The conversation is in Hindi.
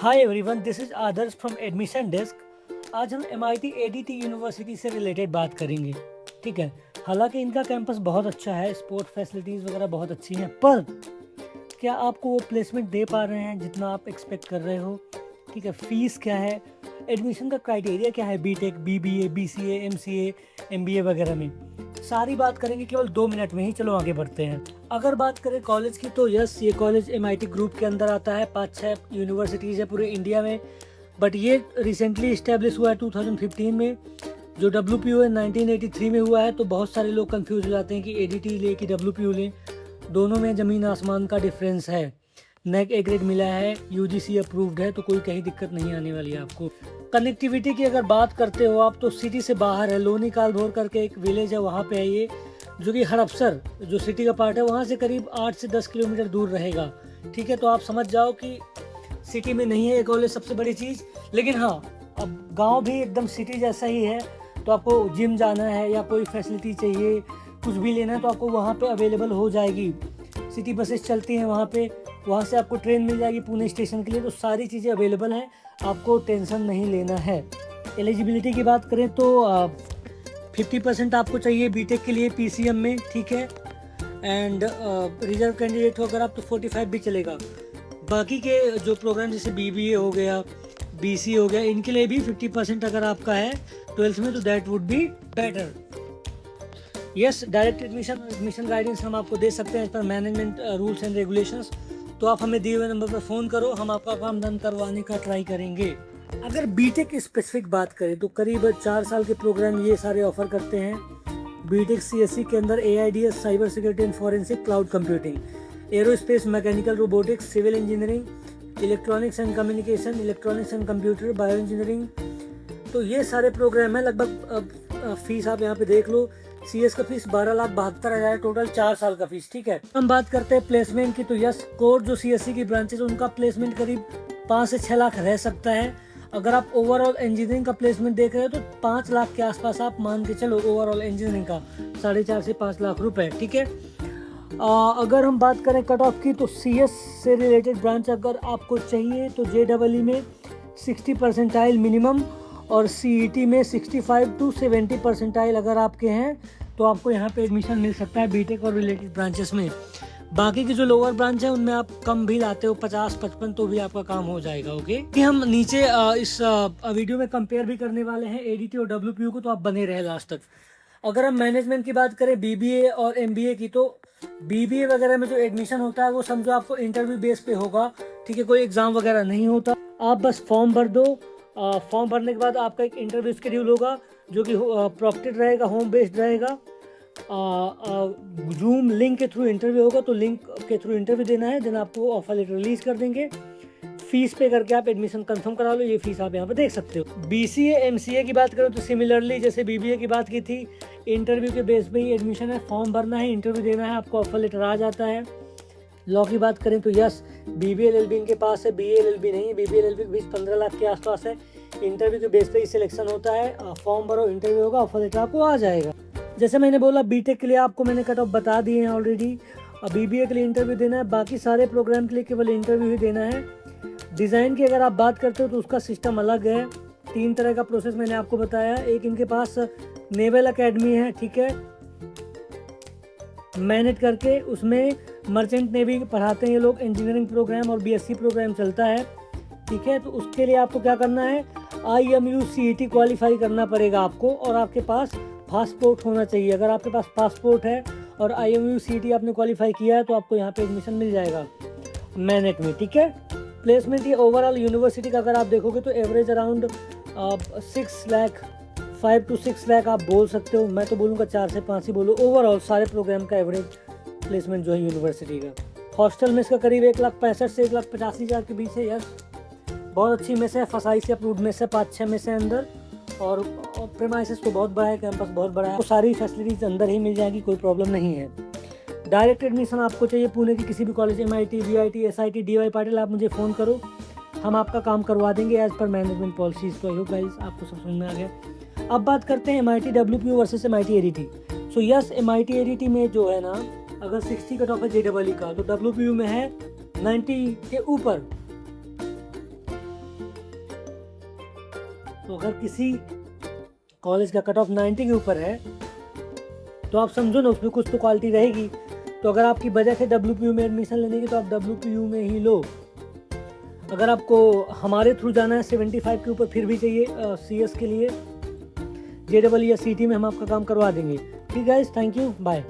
Hi everyone, this is Adarsh from admission desk. आज हम MIT ADT यूनिवर्सिटी से रिलेटेड बात करेंगे। ठीक है, हालांकि इनका कैंपस बहुत अच्छा है, स्पोर्ट फैसिलिटीज़ वगैरह बहुत अच्छी हैं, पर क्या आपको वो प्लेसमेंट दे पा रहे हैं जितना आप एक्सपेक्ट कर रहे हो? ठीक है, फीस क्या है, एडमिशन का क्राइटेरिया क्या है, BTech, BBA, BCA, MCA, MBA वगैरह में सारी बात करेंगे केवल 2 मिनट में ही। चलो आगे बढ़ते हैं। अगर बात करें कॉलेज की तो यस, ये कॉलेज MIT ग्रुप के अंदर आता है। 5-6 यूनिवर्सिटीज़ है पूरे इंडिया में, बट ये रिसेंटली इस्टेब्लिश हुआ है 2015 में। जो WPU है 1983 में हुआ है। तो बहुत सारे लोग कंफ्यूज हो जाते हैं कि ADT ले कि WPU लें, दोनों में ज़मीन आसमान का डिफरेंस है। नेक ए ग्रेड मिला है, UGC अप्रूव्ड है, तो कोई कहीं दिक्कत नहीं आने वाली है आपको। कनेक्टिविटी की अगर बात करते हो आप तो सिटी से बाहर है, लोनी कालभोर करके एक विलेज है, वहाँ पे है ये, जो कि हड़पसर जो सिटी का पार्ट है वहाँ से करीब 8 से 10 किलोमीटर दूर रहेगा। ठीक है, तो आप समझ जाओ कि सिटी में नहीं है ये कॉलेज, सबसे बड़ी चीज़। लेकिन हाँ, अब गांव भी एकदम सिटी जैसा ही है, तो आपको जिम जाना है या कोई फैसिलिटी चाहिए, कुछ भी लेना है तो आपको वहाँ पे अवेलेबल हो जाएगी। सिटी बसेस चलती हैं वहाँ पे, वहाँ से आपको ट्रेन मिल जाएगी पुणे स्टेशन के लिए। तो सारी चीज़ें अवेलेबल हैं, आपको टेंशन नहीं लेना है। एलिजिबिलिटी की बात करें तो 50% आपको चाहिए बीटेक के लिए PCM में। ठीक है, एंड रिजर्व कैंडिडेट हो अगर आप तो 45 भी चलेगा। बाकी के जो प्रोग्राम जैसे BBA हो गया, BC हो गया, इनके लिए भी 50% अगर आपका है 12th में तो that would be better. Yes, direct admission guidance हम आपको दे सकते हैं as per management rules and regulations. तो आप हमें दिए हुए नंबर पर फ़ोन करो, हम आपका काम डन करवाने का ट्राई करेंगे। अगर बीटेक की स्पेसिफिक बात करें तो करीब 4 साल के प्रोग्राम ये सारे ऑफर करते हैं। बीटेक CSC के अंदर AIDS, cyber security and forensic, cloud computing, aerospace, mechanical robotics, civil engineering, electronics and communication, electronics and computer, bio engineering, तो ये सारे प्रोग्राम हैं। लगभग फीस आप यहाँ पे देख लो, CS का फीस 12,72,000 टोटल 4 साल का फीस। ठीक है, हम बात करते हैं प्लेसमेंट की तो यस, कोर जो CSC की ब्रांचेज उनका प्लेसमेंट करीब 5 से 6 लाख रह सकता है। अगर आप ओवरऑल इंजीनियरिंग का प्लेसमेंट देख रहे हो तो 5 लाख के आसपास आप मान के चलो, ओवरऑल इंजीनियरिंग का 4.5 से 5 लाख रुपए। ठीक है, अगर हम बात करें कट ऑफ की तो CS से रिलेटेड ब्रांच अगर आपको चाहिए तो JEE में 60 परसेंटाइल मिनिमम, और CET में 65 to 70 परसेंटाइल अगर आपके हैं तो आपको यहाँ पे एडमिशन मिल सकता है बीटेक और रिलेटेड ब्रांचेस में। बाकी की जो लोअर ब्रांच है उनमें आप कम भी लाते हो, 50-55, तो भी आपका काम हो जाएगा। ओके, कि हम नीचे इस वीडियो में कंपेयर भी करने वाले हैं ADT और WPU को, तो आप बने रहे लास्ट तक। अगर हम मैनेजमेंट की बात करें BBA और MBA की, तो BBA वगैरह में जो एडमिशन होता है वो समझो आपको इंटरव्यू बेस पे होगा। ठीक है, कोई एग्ज़ाम वगैरह नहीं होता, आप बस फॉर्म भर दो। फॉर्म भरने के बाद आपका एक इंटरव्यू शेड्यूल होगा जो कि प्रॉक्टेड रहेगा, होम बेस्ड रहेगा। जूम लिंक के थ्रू इंटरव्यू होगा, तो लिंक के थ्रू इंटरव्यू देना है, देन आपको ऑफर लेटर रिलीज कर देंगे। फीस पे करके आप एडमिशन कंफर्म करा लो, ये फीस आप यहाँ पे देख सकते हो। BCA MCA की बात करें तो सिमिलरली जैसे BBA की बात की थी, इंटरव्यू के बेस पे ही एडमिशन है, फॉर्म भरना है, इंटरव्यू देना है, आपको ऑफर लेटर आ जाता है। लॉ की बात करें तो यस, BBA LLB इनके पास है, BA LLB नहीं है। BBA LLB की फीस 15 लाख के आसपास है। इंटरव्यू के बेस पे ही सिलेक्शन होता है, फॉर्म भरो, इंटरव्यू होगा, ऑफर लेटर आपको आ जाएगा। जैसे मैंने बोला, बीटेक के लिए आपको मैंने कट ऑफ बता दिए हैं ऑलरेडी। BBA के लिए इंटरव्यू देना है, बाकी सारे प्रोग्राम के लिए केवल इंटरव्यू ही देना है। डिज़ाइन की अगर आप बात करते हो तो उसका सिस्टम अलग है। 3 तरह का प्रोसेस मैंने आपको बताया। एक इनके पास नेवल अकेडमी है, ठीक है, मैनेज करके, उसमें मर्चेंट नेवी पढ़ाते हैं ये लोग, इंजीनियरिंग प्रोग्राम और BSc प्रोग्राम चलता है। ठीक है, तो उसके लिए आपको क्या करना है, IMU CET क्वालिफाई करना पड़ेगा आपको, और आपके पास पासपोर्ट होना चाहिए। अगर आपके पास पासपोर्ट है और IMU CET आपने क्वालिफाई किया है तो आपको यहाँ पे एडमिशन मिल जाएगा मैनेट में। ठीक है, प्लेसमेंट ये ओवरऑल यूनिवर्सिटी का अगर आप देखोगे तो average around 6 lakh, 5 to 6 lakh आप बोल सकते हो। मैं तो बोलूँगा 4 से 5 ही बोलो, ओवरऑल सारे प्रोग्राम का एवरेज प्लेसमेंट जो है यूनिवर्सिटी का। हॉस्टल में इसका करीब 1,65,000 से 1,85,000 के बीच है। यस, बहुत अच्छी मेस है, FSI से अप्रूव्ड मेस है, 5-6 मेस है अंदर, और प्रेमाइसेस तो बहुत बड़ा है, कैंपस बहुत बड़ा है, तो सारी फैसिलिटीज़ अंदर ही मिल जाएगी, कोई प्रॉब्लम नहीं है। डायरेक्ट एडमिशन आपको चाहिए पुणे की किसी भी college, MIT, VIT, SIT, DY Patil, आप मुझे फ़ोन करो, हम आपका काम करवा देंगे एज पर मैनेजमेंट पॉलिसीज़। तो आई होप गाइस आपको सब समझ में आ गया। अब बात करते हैं MIT WPU versus MIT ADT। So yes, MIT ADT में जो है ना, अगर 60 कट ऑफ है JEE का, तो WPU में है 90 के ऊपर। तो अगर किसी कॉलेज का कट ऑफ 90 के ऊपर है तो आप समझो ना उसमें कुछ तो क्वालिटी रहेगी। तो अगर आपकी बजट है WPU में एडमिशन लेने की तो आप WPU में ही लो। अगर आपको हमारे थ्रू जाना है 75 के ऊपर फिर भी चाहिए CS के लिए, JEE या CT में हम आपका काम करवा देंगे। ठीक है गाइस, थैंक यू, बाय।